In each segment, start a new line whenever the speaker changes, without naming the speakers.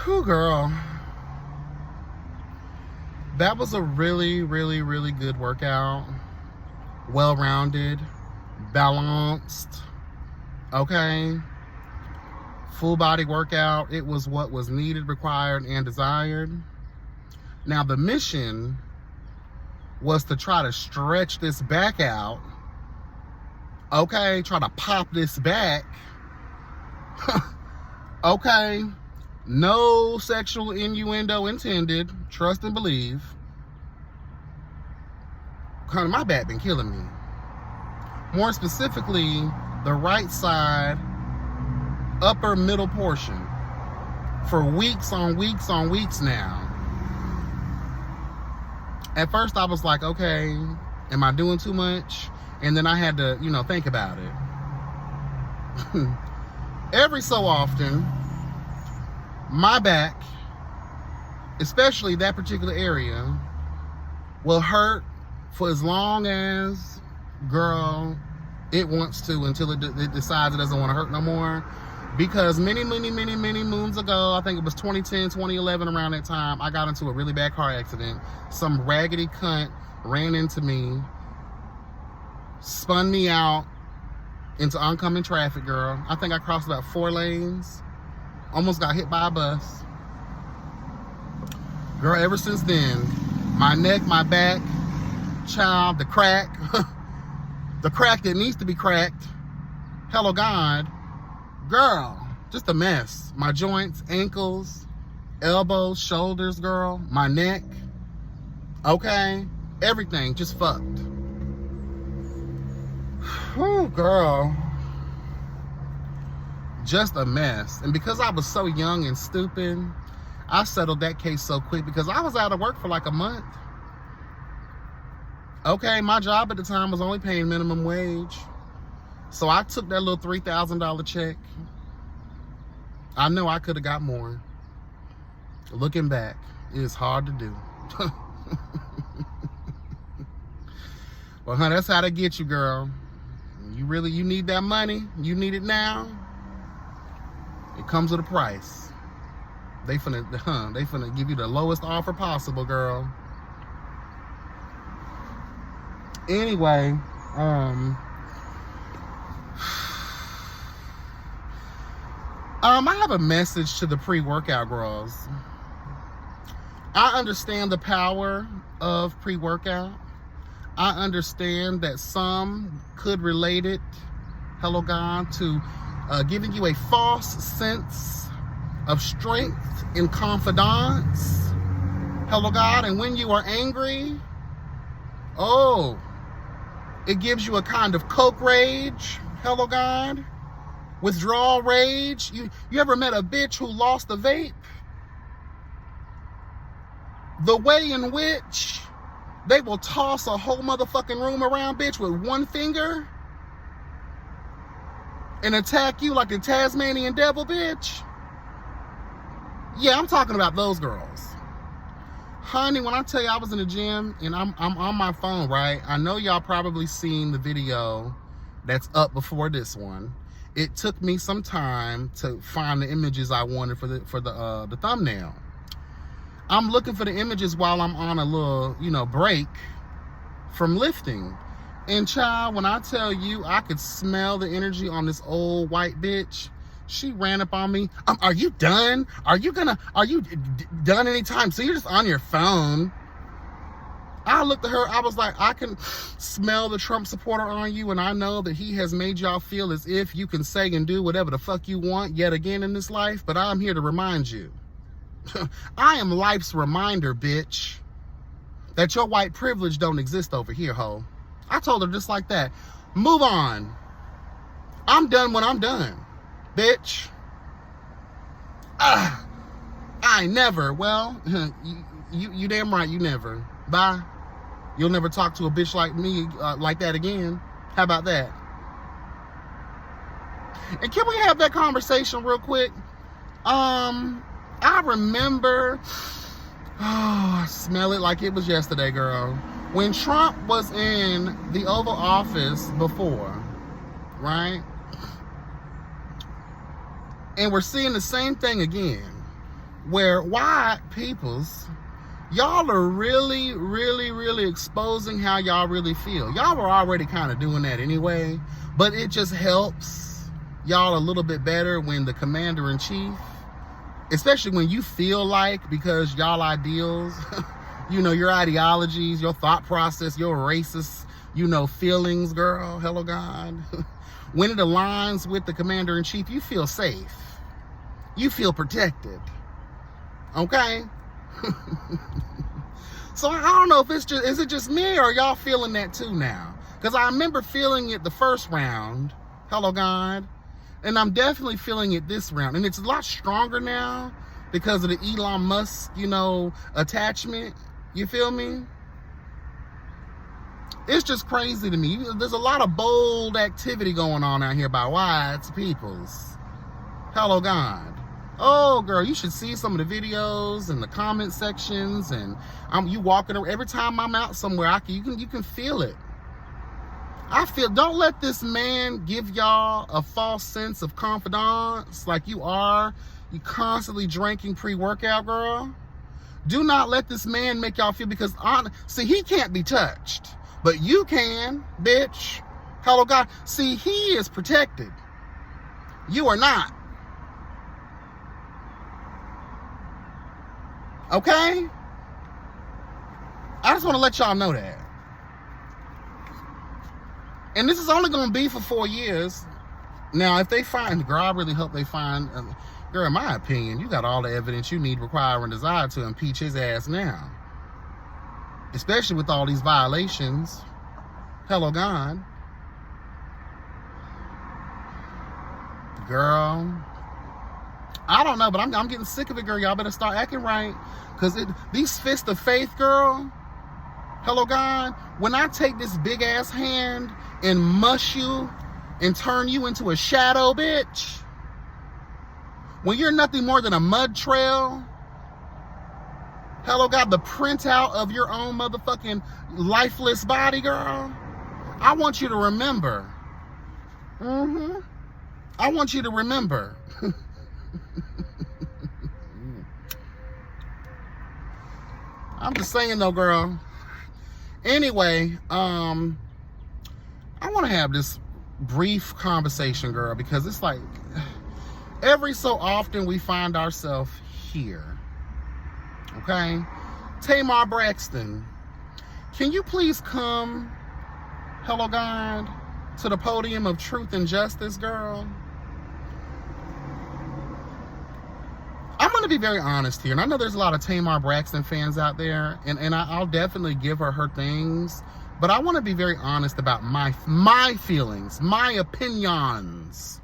Whew, girl. That was a really, really, really good workout. Well-rounded, balanced, okay? Full body workout. It was what was needed, required, and desired. Now, the mission was to try to stretch this back out, okay? Try to pop this back, okay? No sexual innuendo intended, trust and believe. Honey, my back been killing me. More specifically, the right side, upper middle portion, for weeks on weeks on weeks now. At first I was like, okay, am I doing too much? And then I had to, think about it. Every so often, my back, especially that particular area, will hurt for as long as, girl, it wants to, until it decides it doesn't want to hurt no more. Because many moons ago, I think it was 2010, 2011, around that time, I got into a really bad car accident. Some raggedy cunt ran into me, spun me out into oncoming traffic, girl. I think I crossed about 4 lanes. Almost got hit by a bus. Girl, ever since then, my neck, my back, child, the crack, the crack that needs to be cracked, hello God, girl, just a mess. My joints, ankles, elbows, shoulders, girl, my neck, okay, everything just fucked. Whew, girl. Just a mess. And because I was so young and stupid, I settled that case so quick because I was out of work for like a month. Okay, my job at the time was only paying minimum wage. So I took that little $3,000 check. I know I could have got more. Looking back, it is hard to do. Well, honey, that's how they get you, girl. You need that money. You need it now. It comes with a price. They finna give you the lowest offer possible, girl. Anyway, I have a message to the pre-workout girls. I understand the power of pre-workout. I understand that some could relate it, hello God, to giving you a false sense of strength and confidence, hello God. And when you are angry, it gives you a kind of coke rage, hello God, withdrawal rage. You ever met a bitch who lost a vape? The way in which they will toss a whole motherfucking room around, bitch, with one finger and attack you like the Tasmanian devil, bitch. Yeah, I'm talking about those girls. Honey, when I tell you I was in the gym and I'm on my phone, right? I know y'all probably seen the video that's up before this one. It took me some time to find the images I wanted for the thumbnail. I'm looking for the images while I'm on a little, break from lifting. And child, when I tell you I could smell the energy on this old white bitch, she ran up on me. Are you done? Are you done anytime? So you're just on your phone. I looked at her, I was like, I can smell the Trump supporter on you, and I know that he has made y'all feel as if you can say and do whatever the fuck you want yet again in this life, but I'm here to remind you. I am life's reminder, bitch, that your white privilege don't exist over here, ho. I told her just like that. Move on. I'm done when I'm done, bitch. I never. Well, you damn right, you never. Bye. You'll never talk to a bitch like me like that again. How about that? And can we have that conversation real quick? I remember, I smell it like it was yesterday, girl. When Trump was in the Oval Office before, right? And we're seeing the same thing again. where white peoples, y'all are really, really, really exposing how y'all really feel. Y'all were already kind of doing that anyway, but it just helps y'all a little bit better when the commander-in-chief, especially when you feel like, because y'all ideals, you know, your ideologies, your thought process, your racist, you know, feelings, girl, hello God. When it aligns with the commander-in-chief, you feel safe. You feel protected. Okay? So I don't know if it's just, is it just me or y'all feeling that too now? Because I remember feeling it the first round, hello God, and I'm definitely feeling it this round. And it's a lot stronger now because of the Elon Musk, you know, attachment. You feel me? It's just crazy to me. There's a lot of bold activity going on out here by white peoples. Hello God. Oh girl, you should see some of the videos and the comment sections, and you walking around. Every time I'm out somewhere, you can feel it. Don't let this man give y'all a false sense of confidence like you constantly drinking pre-workout, girl. Do not let this man make y'all feel, because see, he can't be touched, but you can, bitch. Hello God. See, he is protected. You are not. Okay? I just want to let y'all know that. And this is only going to be for 4 years. Now, if they find, girl, I really hope they find, girl, in my opinion, you got all the evidence you need, require, and desire to impeach his ass now. Especially with all these violations. Hello, God. Girl, I don't know, but I'm getting sick of it, girl. Y'all better start acting right. Because these fists of faith, girl, hello, God, when I take this big-ass hand and mush you and turn you into a shadow, bitch, when you're nothing more than a mud trail, hello, God, the printout of your own motherfucking lifeless body, girl, I want you to remember. I want you to remember. I'm just saying though, girl. Anyway, I want to have this brief conversation, girl, because it's like every so often we find ourselves here. Okay? Tamar Braxton, can you please come, hello God, to the podium of truth and justice, girl? I'm going to be very honest here, and I know there's a lot of Tamar Braxton fans out there, and I'll definitely give her things, but I want to be very honest about my feelings, my opinions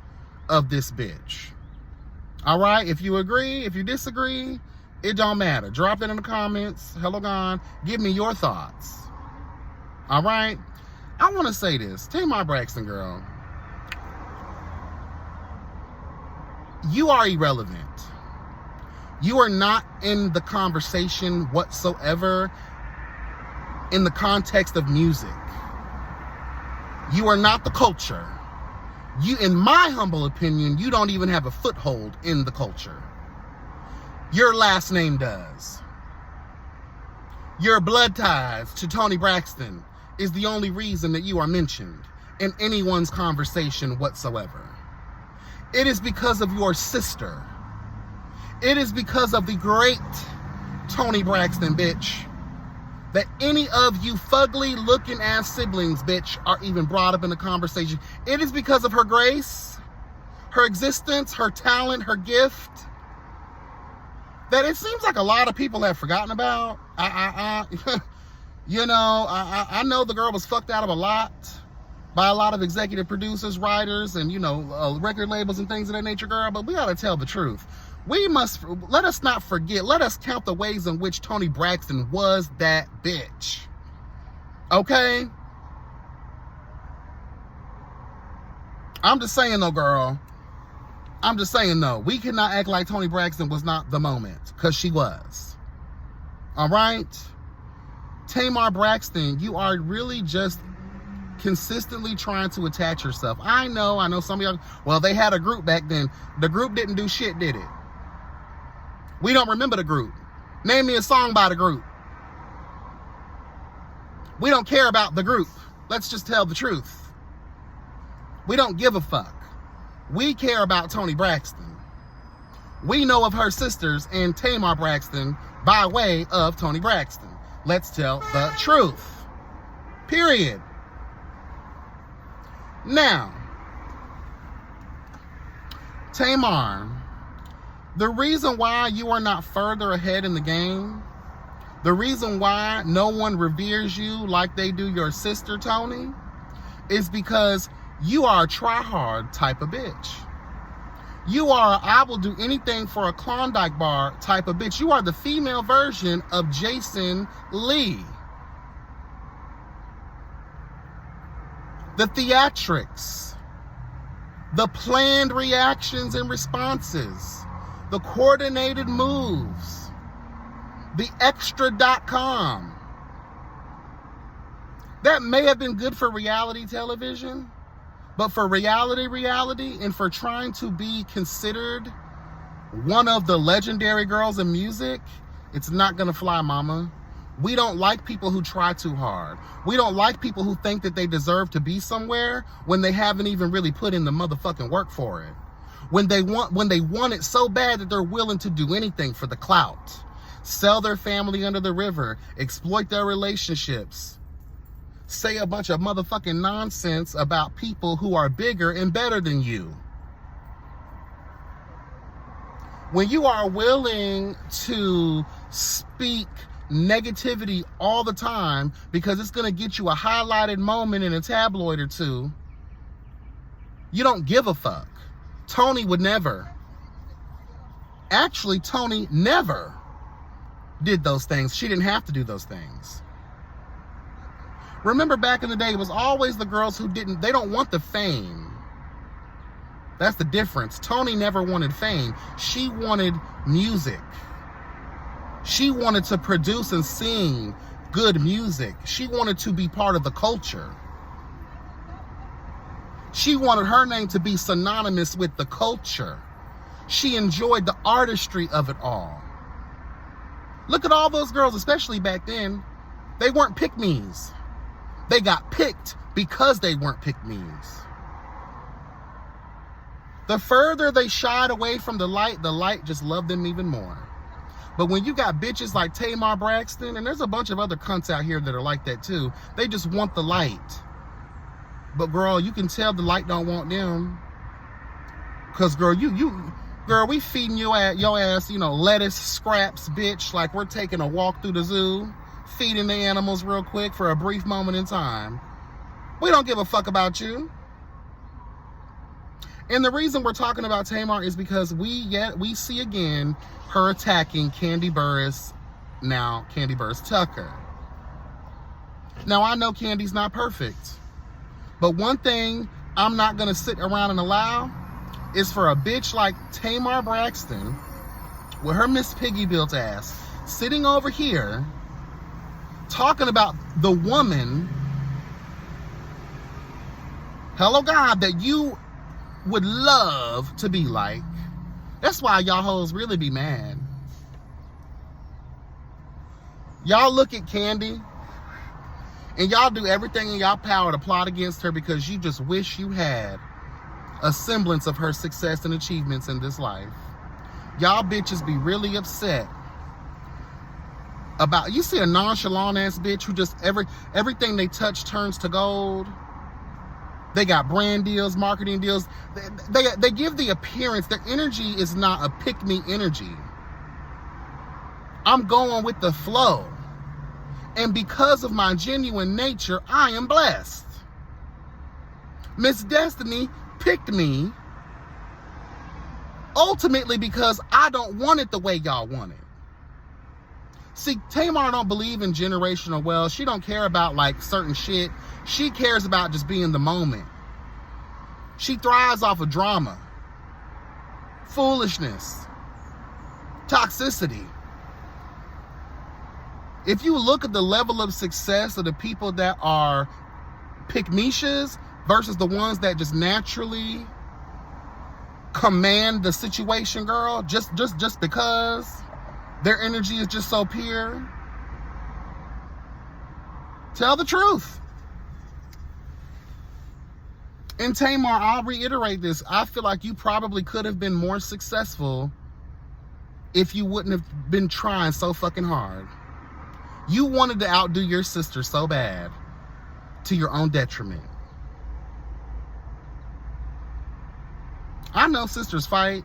of this bitch. All right? If you agree, if you disagree, it don't matter. Drop it in the comments. Hello, God. Give me your thoughts. All right? I want to say this. Tamar Braxton, girl, you are irrelevant. You are not in the conversation whatsoever in the context of music. You are not the culture. You, in my humble opinion, you don't even have a foothold in the culture. Your last name does. Your blood ties to Toni Braxton is the only reason that you are mentioned in anyone's conversation whatsoever. It is because of your sister. It is because of the great Toni Braxton, bitch, that any of you fugly looking ass siblings, bitch, are even brought up in the conversation. It is because of her grace, her existence, her talent, her gift, that it seems like a lot of people have forgotten about. You know, I know the girl was fucked out of a lot by a lot of executive producers, writers, and, you know, record labels and things of that nature, girl, but we gotta tell the truth. Let us not forget, let us count the ways in which Toni Braxton was that bitch. Okay? I'm just saying though, girl. I'm just saying though. We cannot act like Toni Braxton was not the moment, because she was. All right? Tamar Braxton, you are really just consistently trying to attach yourself. I know some of y'all, well, they had a group back then. The group didn't do shit, did it? We don't remember the group. Name me a song by the group. We don't care about the group. Let's just tell the truth. We don't give a fuck. We care about Toni Braxton. We know of her sisters and Tamar Braxton by way of Toni Braxton. Let's tell the truth. Period. Now, Tamar, the reason why you are not further ahead in the game, the reason why no one reveres you like they do your sister Toni, is because you are a try-hard type of bitch. You are I will do anything for a Klondike bar type of bitch. You are the female version of Jason Lee. The theatrics, the planned reactions and responses, the coordinated moves, the extra.com. That may have been good for reality television, but for reality, and for trying to be considered one of the legendary girls in music, it's not gonna fly, mama. We don't like people who try too hard. We don't like people who think that they deserve to be somewhere when they haven't even really put in the motherfucking work for it. When they want it so bad that they're willing to do anything for the clout. Sell their family under the river, exploit their relationships, say a bunch of motherfucking nonsense about people who are bigger and better than you. When you are willing to speak negativity all the time because it's going to get you a highlighted moment in a tabloid or two, you don't give a fuck. Toni would never. Actually, Toni never did those things. She didn't have to do those things. Remember back in the day, it was always the girls who they don't want the fame. That's the difference. Toni never wanted fame. She wanted music. She wanted to produce and sing good music. She wanted to be part of the culture. She wanted her name to be synonymous with the culture. She enjoyed the artistry of it all. Look at all those girls, especially back then. They weren't pick-me's. They got picked because they weren't pick-me's. The further they shied away from the light just loved them even more. But when you got bitches like Tamar Braxton, and there's a bunch of other cunts out here that are like that too, they just want the light. But girl, you can tell the light don't want them. Cause girl, girl, we feeding your ass, lettuce scraps, bitch, like we're taking a walk through the zoo, feeding the animals real quick for a brief moment in time. We don't give a fuck about you. And the reason we're talking about Tamar is because we see again her attacking Kandi Burruss, now Kandi Burruss Tucker. Now I know Kandi's not perfect, but one thing I'm not gonna sit around and allow is for a bitch like Tamar Braxton with her Miss Piggy built ass sitting over here talking about the woman, hello God, that you would love to be like. That's why y'all hoes really be mad. Y'all look at Kandi and y'all do everything in y'all power to plot against her because you just wish you had a semblance of her success and achievements in this life. Y'all bitches be really upset about, you see a nonchalant ass bitch who just everything they touch turns to gold. They got brand deals, marketing deals. They give the appearance, their energy is not a pick-me energy. I'm going with the flow. And because of my genuine nature, I am blessed. Miss Destiny picked me ultimately because I don't want it the way y'all want it. See, Tamar don't believe in generational wealth. She don't care about like certain shit. She cares about just being the moment. She thrives off of drama, foolishness, toxicity. If you look at the level of success of the people that are pick-meshas versus the ones that just naturally command the situation, girl, just because, Their energy is just so pure. Tell the truth. And Tamar, I'll reiterate this. I feel like you probably could have been more successful if you wouldn't have been trying so fucking hard. You wanted to outdo your sister so bad, to your own detriment. I know sisters fight,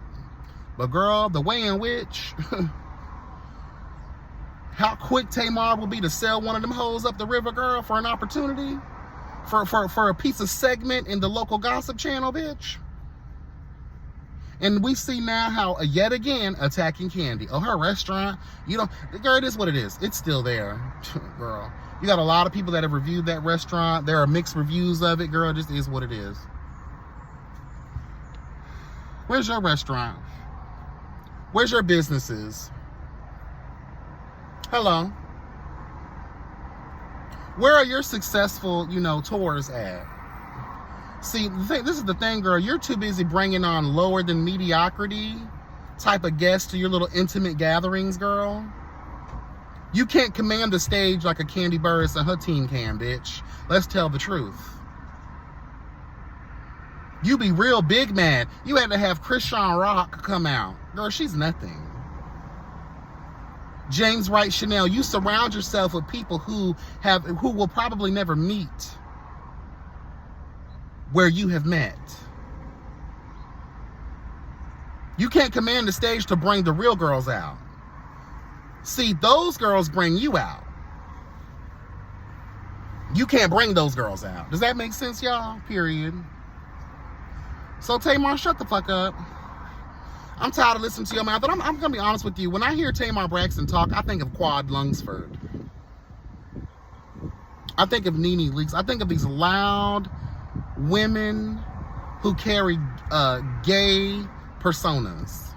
but girl, the way in which how quick Tamar will be to sell one of them hoes up the river, girl, for an opportunity, for a piece of segment in the local gossip channel, bitch. And we see now how, yet again, attacking Candy. Oh, her restaurant, you know, girl, it is what it is. It's still there, girl. You got a lot of people that have reviewed that restaurant. There are mixed reviews of it, girl. It just is what it is. Where's your restaurant? Where's your businesses? Hello. Where are your successful, you know, tours at? See, this is the thing, girl. You're too busy bringing on lower than mediocrity type of guests to your little intimate gatherings, girl. You can't command the stage like a Candy Burris and her team can, bitch. Let's tell the truth. You be real big mad. You had to have Christian Rock come out. Girl, she's nothing. James Wright Chanel, you surround yourself with people who will probably never meet where you have met. You can't command the stage to bring the real girls out. See, those girls bring you out. You can't bring those girls out. Does that make sense, y'all? Period. So, Tamar, shut the fuck up. I'm tired of listening to your mouth. But I'm going to be honest with you. When I hear Tamar Braxton talk, I think of Quad Lungsford. I think of Nene Leakes. I think of these loud women who carry gay personas.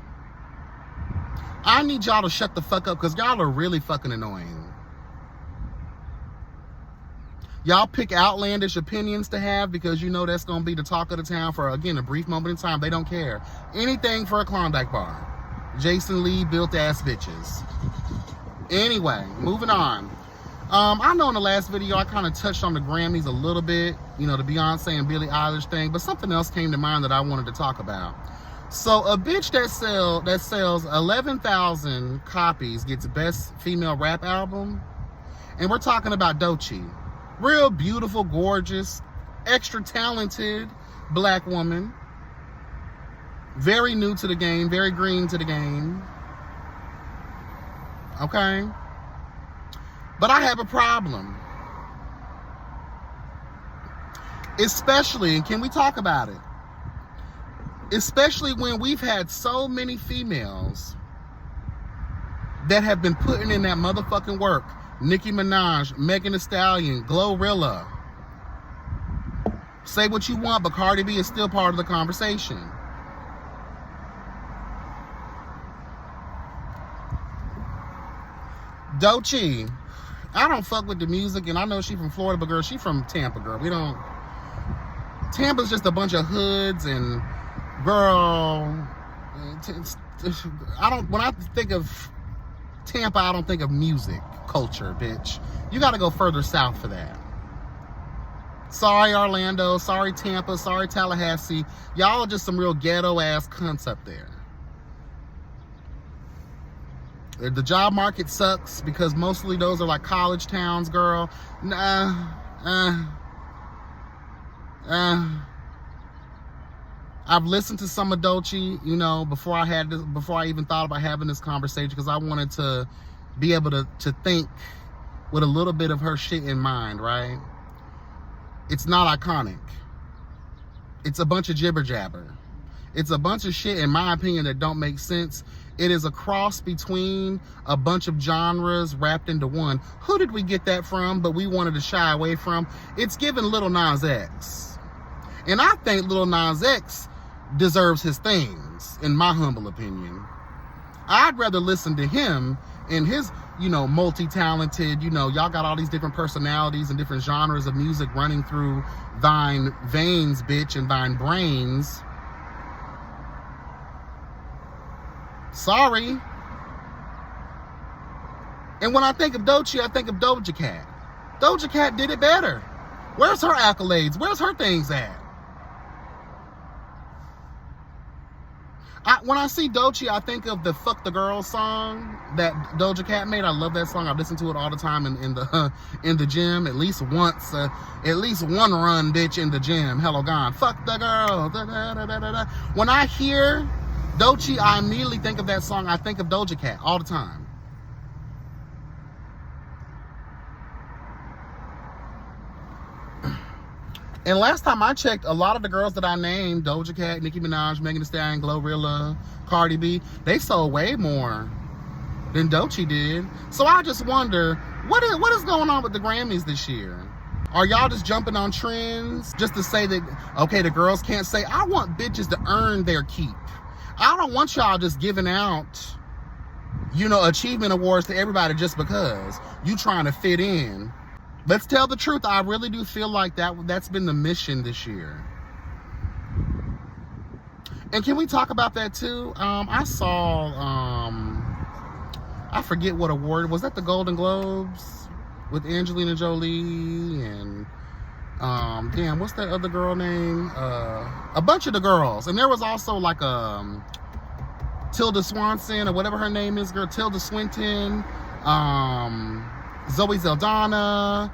I need y'all to shut the fuck up because y'all are really fucking annoying. Y'all pick outlandish opinions to have because you know that's going to be the talk of the town for, again, a brief moment in time. They don't care. Anything for a Klondike bar. Jason Lee built ass bitches. Anyway, moving on. I know in the last video I kind of touched on the Grammys a little bit, you know, the Beyonce and Billie Eilish thing, but something else came to mind that I wanted to talk about. So a bitch that sells 11,000 copies gets best female rap album, and we're talking about Doechii. Real beautiful, gorgeous, extra talented black woman. Very new to the game, very green to the game. Okay? But I have a problem. Especially, and can we talk about it? Especially when we've had so many females that have been putting in that motherfucking work. Nicki Minaj, Megan Thee Stallion, Glorilla. Say what you want, but Cardi B is still part of the conversation. Doechii, I don't fuck with the music, and I know she from Florida, but girl, she from Tampa, girl. We don't. Tampa's just a bunch of hoods, and girl, I don't. When I think of Tampa, I don't think of music culture, bitch. You got to go further south for that. Sorry, Orlando. Sorry, Tampa. Sorry, Tallahassee. Y'all are just some real ghetto ass cunts up there. The job market sucks because mostly those are like college towns, girl. I've listened to some of Doechii, you know, before I even thought about having this conversation, because I wanted to be able to think with a little bit of her shit in mind, right? It's not iconic. It's a bunch of jibber jabber. It's a bunch of shit, in my opinion, that don't make sense. It is a cross between a bunch of genres wrapped into one. Who did we get that from, but we wanted to shy away from? It's given Lil Nas X. And I think Lil Nas X deserves his things, in my humble opinion. I'd rather listen to him and his, you know, multi-talented, you know, y'all got all these different personalities and different genres of music running through thine veins, bitch, and thine brains. Sorry. And when I think of Doechii, I think of Doja Cat. Doja Cat did it better. Where's her accolades? Where's her things at? When I see Doechii, I think of the "Fuck the Girls" song that Doja Cat made. I love that song. I listen to it all the time in the gym. At least once, at least one run, bitch, in the gym. Hello, gone. Fuck the girl. Da, da, da, da, da. When I hear Doechii, I immediately think of that song. I think of Doja Cat all the time. And last time I checked, a lot of the girls that I named, Doja Cat, Nicki Minaj, Megan Thee Stallion, Glorilla, Cardi B, they sold way more than Doechii did. So I just wonder, what is going on with the Grammys this year? Are y'all just jumping on trends just to say that, okay, the girls can't say? I want bitches to earn their keep. I don't want y'all just giving out, you know, achievement awards to everybody just because you trying to fit in. Let's tell the truth. I really do feel like that's been the mission this year. And can we talk about that too? I saw, I forget what award. Was that the Golden Globes with Angelina Jolie and, damn, what's that other girl name? A bunch of the girls. And there was also like Tilda Swanson or whatever her name is, girl. Tilda Swinton. Zoe Saldana,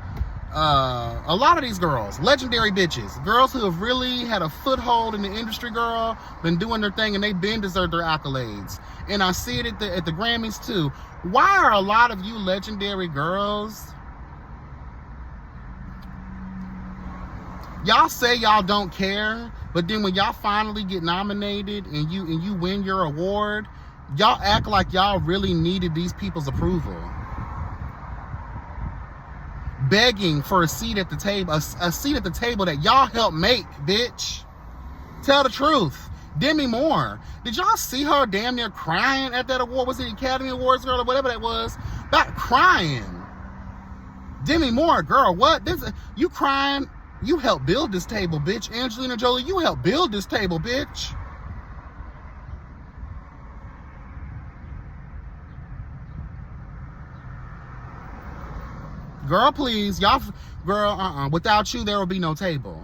a lot of these girls, legendary bitches, girls who have really had a foothold in the industry, girl, been doing their thing, and they've been deserved their accolades. And I see it at the Grammys too. Why are a lot of you legendary girls, y'all say y'all don't care, but then when y'all finally get nominated and you win your award, y'all act like y'all really needed these people's approval. Begging for a seat at the table, a seat at the table that y'all helped make, bitch. Tell the truth. Demi Moore. Did y'all see her damn near crying at that award? Was it the Academy Awards, girl, or whatever that was? About crying. Demi Moore, girl, what? You crying? You helped build this table, bitch. Angelina Jolie, you helped build this table, bitch. Girl, please, y'all, girl, without you, there will be no table.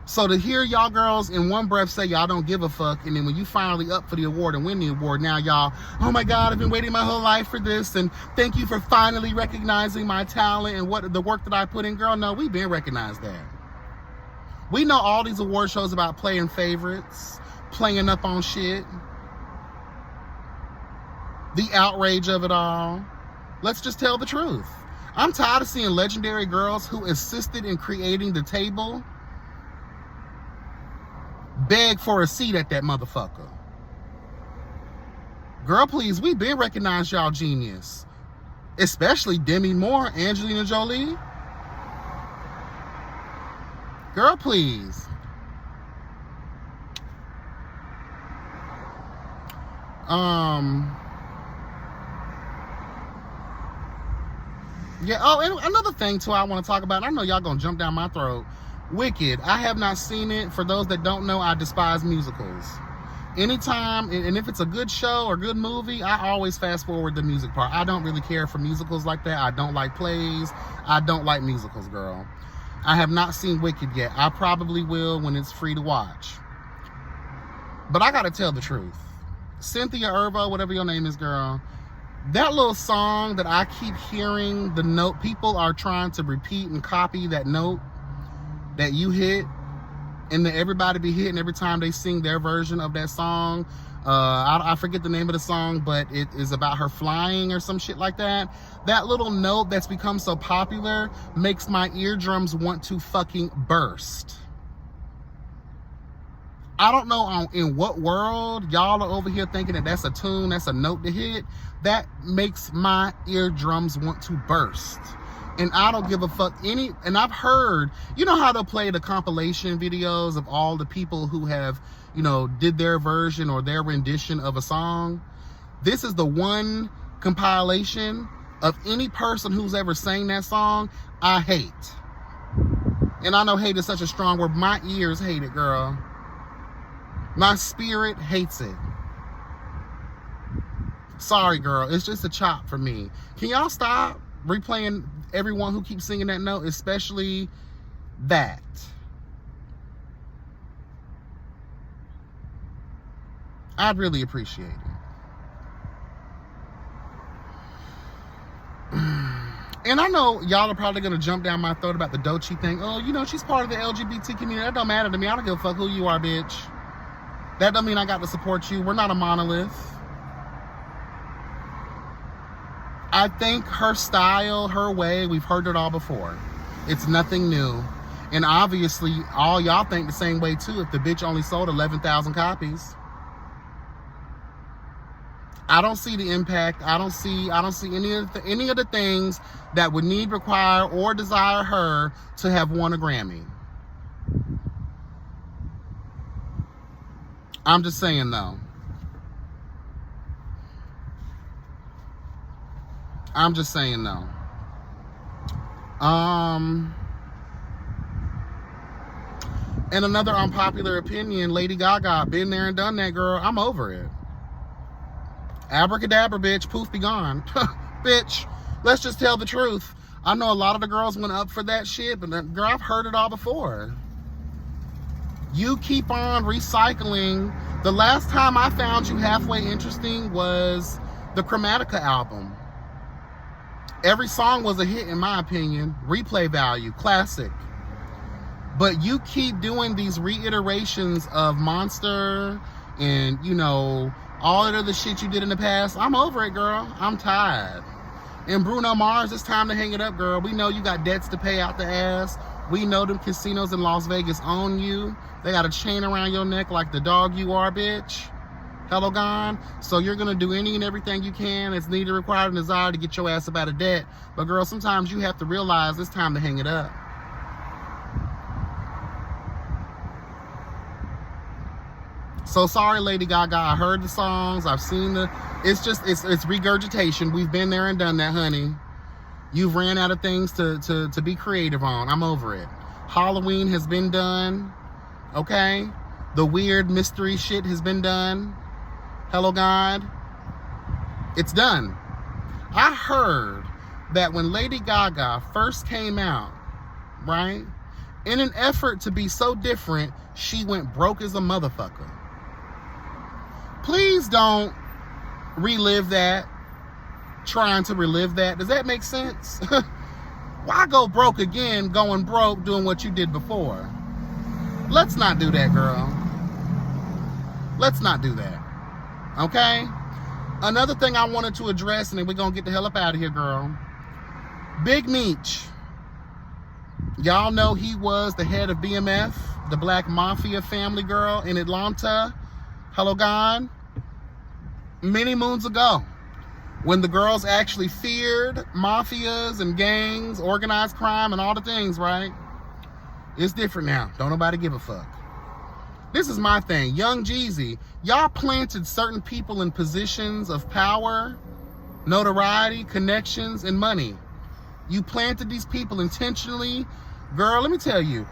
So to hear y'all girls in one breath say y'all don't give a fuck, and then when you finally up for the award and win the award, now y'all, oh my God, I've been waiting my whole life for this, and thank you for finally recognizing my talent and what the work that I put in. Girl, no, we've been recognized that. We know all these award shows about playing favorites, playing up on shit, the outrage of it all. Let's just tell the truth. I'm tired of seeing legendary girls who assisted in creating the table beg for a seat at that motherfucker. Girl, please, we've been recognized y'all genius. Especially Demi Moore, Angelina Jolie. Girl, please. Yeah, oh, and another thing, too, I want to talk about. I know y'all going to jump down my throat. Wicked. I have not seen it. For those that don't know, I despise musicals. Anytime, and if it's a good show or good movie, I always fast forward the music part. I don't really care for musicals like that. I don't like plays. I don't like musicals, girl. I have not seen Wicked yet. I probably will when it's free to watch. But I got to tell the truth. Cynthia Erivo, whatever your name is, girl, that little song that I keep hearing, the note, people are trying to repeat and copy that note that you hit, and that everybody be hitting every time they sing their version of that song. I forget the name of the song, but it is about her flying or some shit like that. That little note that's become so popular makes my eardrums want to fucking burst. I don't know in what world y'all are over here thinking that that's a tune, that's a note to hit. That makes my eardrums want to burst. And I don't give a fuck and I've heard, you know how they'll play the compilation videos of all the people who have, you know, did their version or their rendition of a song? This is the one compilation of any person who's ever sang that song I hate. And I know hate is such a strong word. My ears hate it, girl. My spirit hates it. Sorry, girl. It's just a chop for me. Can y'all stop replaying everyone who keeps singing that note, especially that? I'd really appreciate it. And I know y'all are probably going to jump down my throat about the Doechii thing. Oh, you know, she's part of the LGBT community. That don't matter to me. I don't give a fuck who you are, bitch. That don't mean I got to support you. We're not a monolith. I think her style, her way, we've heard it all before. It's nothing new. And obviously, all y'all think the same way, too, if the bitch only sold 11,000 copies. I don't see the impact. I don't see any of the things that would need, require, or desire her to have won a Grammy. I'm just saying, though. I'm just saying, though. And another unpopular opinion, Lady Gaga, been there and done that, girl. I'm over it. Abracadabra, bitch. Poof, be gone. Bitch, let's just tell the truth. I know a lot of the girls went up for that shit, but girl, I've heard it all before. You keep on recycling. The last time I found you halfway interesting was the Chromatica album. Every song was a hit, in my opinion. Replay value, classic. But you keep doing these reiterations of Monster and, you know, all that other shit you did in the past. I'm over it, girl. I'm tired. And Bruno Mars, it's time to hang it up, girl. We know you got debts to pay out the ass. We know them casinos in Las Vegas own you. They got a chain around your neck like the dog you are, bitch. Hello, gone. So you're going to do any and everything you can that's needed, required, and desired to get your ass up out of debt. But, girl, sometimes you have to realize it's time to hang it up. So sorry, Lady Gaga. I heard the songs. I've seen it's regurgitation. We've been there and done that, honey. You've ran out of things to be creative on. I'm over it. Halloween has been done. Okay? The weird mystery shit has been done. Hello, God. It's done. I heard that when Lady Gaga first came out, right? In an effort to be so different, she went broke as a motherfucker. Please don't relive that, trying to relive that. Does that make sense? Why go broke again, going broke, doing what you did before? Let's not do that, girl. Let's not do that. Okay? Another thing I wanted to address, and then we're going to get the hell up out of here, girl. Big Meech. Y'all know he was the head of BMF, the Black Mafia family, girl, in Atlanta. Hello, God. Many moons ago, when the girls actually feared mafias and gangs, organized crime, and all the things, right? It's different now. Don't nobody give a fuck. This is my thing. Young Jeezy, y'all planted certain people in positions of power, notoriety, connections, and money. You planted these people intentionally. Girl, let me tell you,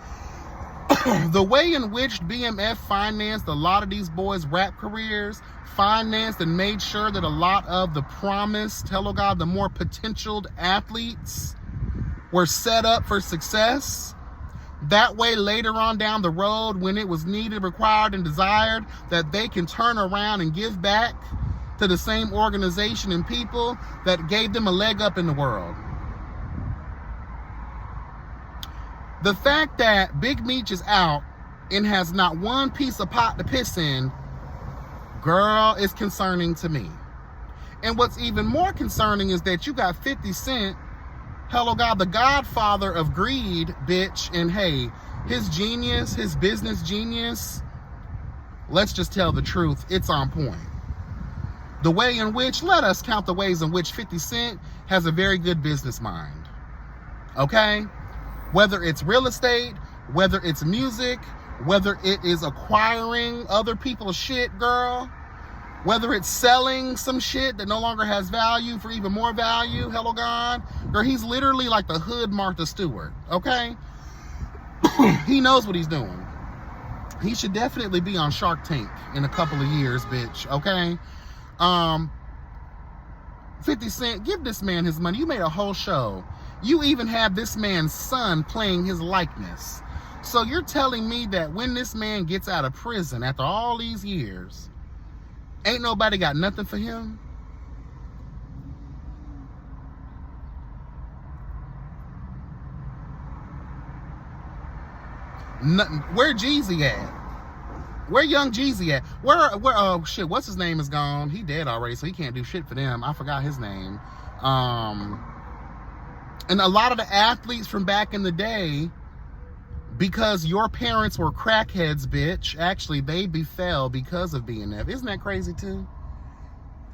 the way in which BMF financed a lot of these boys' rap careers, financed and made sure that a lot of the promised, hello God, the more potentialed athletes were set up for success. That way, later on down the road, when it was needed, required, and desired, that they can turn around and give back to the same organization and people that gave them a leg up in the world. The fact that Big Meech is out and has not one piece of pot to piss in, girl, is concerning to me. And what's even more concerning is that you got 50 Cent, hello God, the godfather of greed, bitch, and hey, his genius, his business genius, let's just tell the truth, it's on point. The way in which, let us count the ways in which 50 Cent has a very good business mind. Okay? Whether it's real estate, whether it's music, whether it is acquiring other people's shit, girl, whether it's selling some shit that no longer has value for even more value, hello God, girl, he's literally like the hood Martha Stewart, okay? He knows what he's doing. He should definitely be on Shark Tank in a couple of years, bitch, okay? 50 Cent, give this man his money. You made a whole show. You even have this man's son playing his likeness. So you're telling me that when this man gets out of prison after all these years, ain't nobody got nothing for him? Nothing. Where Jeezy at? Where young Jeezy at? Where, oh shit, what's his name is gone. He dead already, so he can't do shit for them. I forgot his name. And a lot of the athletes from back in the day, because your parents were crackheads, bitch, actually they befell because of BNF. Isn't that crazy too?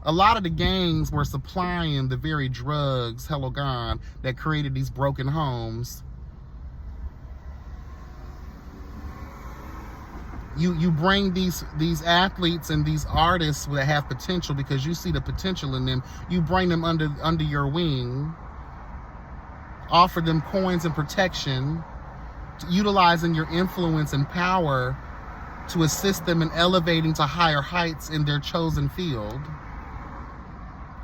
A lot of the gangs were supplying the very drugs, hello God, that created these broken homes. You bring these athletes and these artists that have potential because you see the potential in them. You bring them under your wing, offer them coins and protection, utilizing your influence and power to assist them in elevating to higher heights in their chosen field,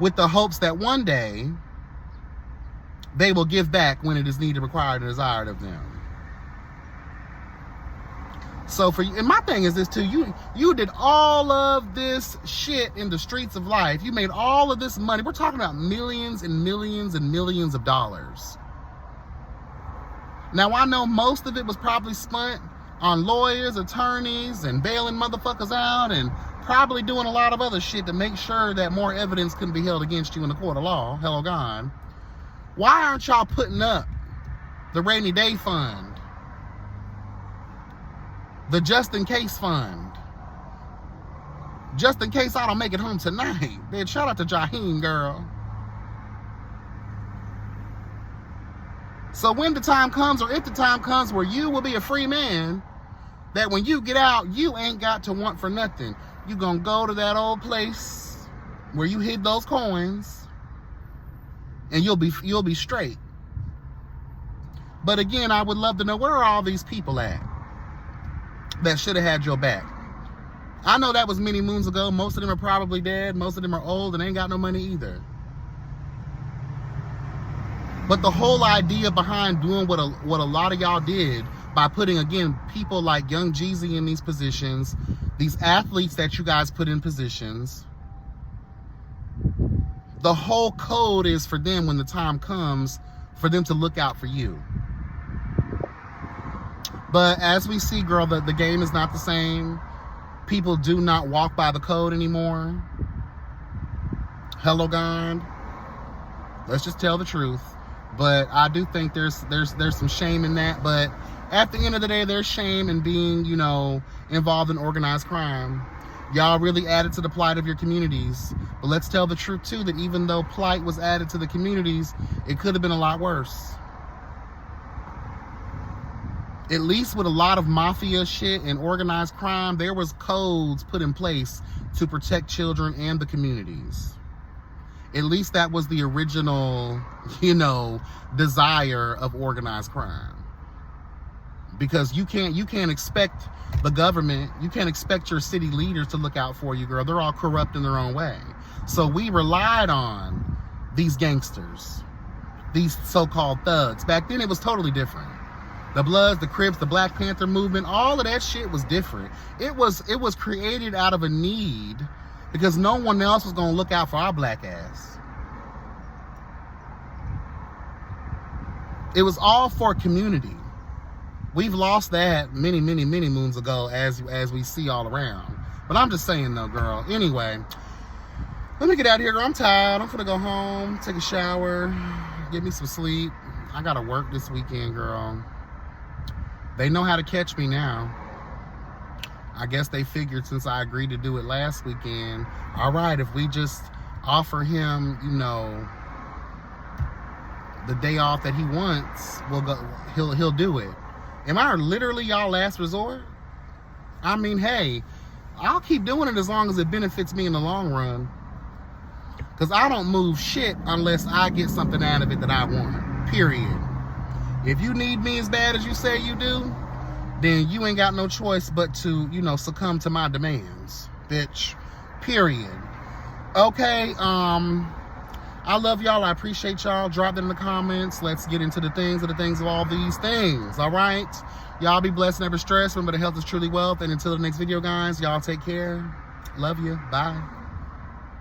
with the hopes that one day they will give back when it is needed, required, and desired of them. So for you, and my thing is this too, you did all of this shit in the streets of life. You made all of this money. We're talking about millions and millions and millions of dollars. Now I know most of it was probably spent on lawyers, attorneys, and bailing motherfuckers out, and probably doing a lot of other shit to make sure that more evidence couldn't be held against you in the court of law. Hello God. Why aren't y'all putting up the rainy day fund? The just in case fund. Just in case I don't make it home tonight. Bitch, shout out to Jaheem, girl. So when the time comes, or if the time comes where you will be a free man, that when you get out, you ain't got to want for nothing. You gonna go to that old place where you hid those coins, and you'll be straight. But again, I would love to know, where are all these people at that should have had your back? I know that was many moons ago. Most of them are probably dead. Most of them are old and ain't got no money either. But the whole idea behind doing what a lot of y'all did by putting, again, people like young Jeezy in these positions, these athletes that you guys put in positions, the whole code is for them, when the time comes, for them to look out for you. But as we see, girl, the game is not the same. People do not walk by the code anymore. Hello, God. Let's just tell the truth. But I do think there's some shame in that. But at the end of the day, there's shame in being, you know, involved in organized crime. Y'all really added to the plight of your communities. But let's tell the truth too, that even though plight was added to the communities, it could have been a lot worse. At least with a lot of mafia shit and organized crime, there was codes put in place to protect children and the communities. At least that was the original, you know, desire of organized crime. Because you can't expect the government, you can't expect your city leaders to look out for you, girl. They're all corrupt in their own way. So we relied on these gangsters, these so-called thugs. Back then it was totally different. The Bloods, the Crips, the Black Panther movement, all of that shit was different. It was created out of a need because no one else was gonna look out for our black ass. It was all for community. We've lost that many, many, many moons ago, as we see all around. But I'm just saying though, girl. Anyway, let me get out of here, girl. I'm tired. I'm gonna go home, take a shower, get me some sleep. I gotta work this weekend, girl. They know how to catch me now. I guess they figured since I agreed to do it last weekend, all right, if we just offer him, you know, the day off that he wants, he'll do it. Am I literally y'all last resort? I mean, hey, I'll keep doing it as long as it benefits me in the long run. Because I don't move shit unless I get something out of it that I want, period. If you need me as bad as you say you do, then you ain't got no choice but to, you know, succumb to my demands, bitch, period. Okay, I love y'all. I appreciate y'all. Drop them in the comments. Let's get into the things of all these things. All right? Y'all be blessed, never stressed. Remember, the health is truly wealth. And until the next video, guys, y'all take care. Love you. Bye.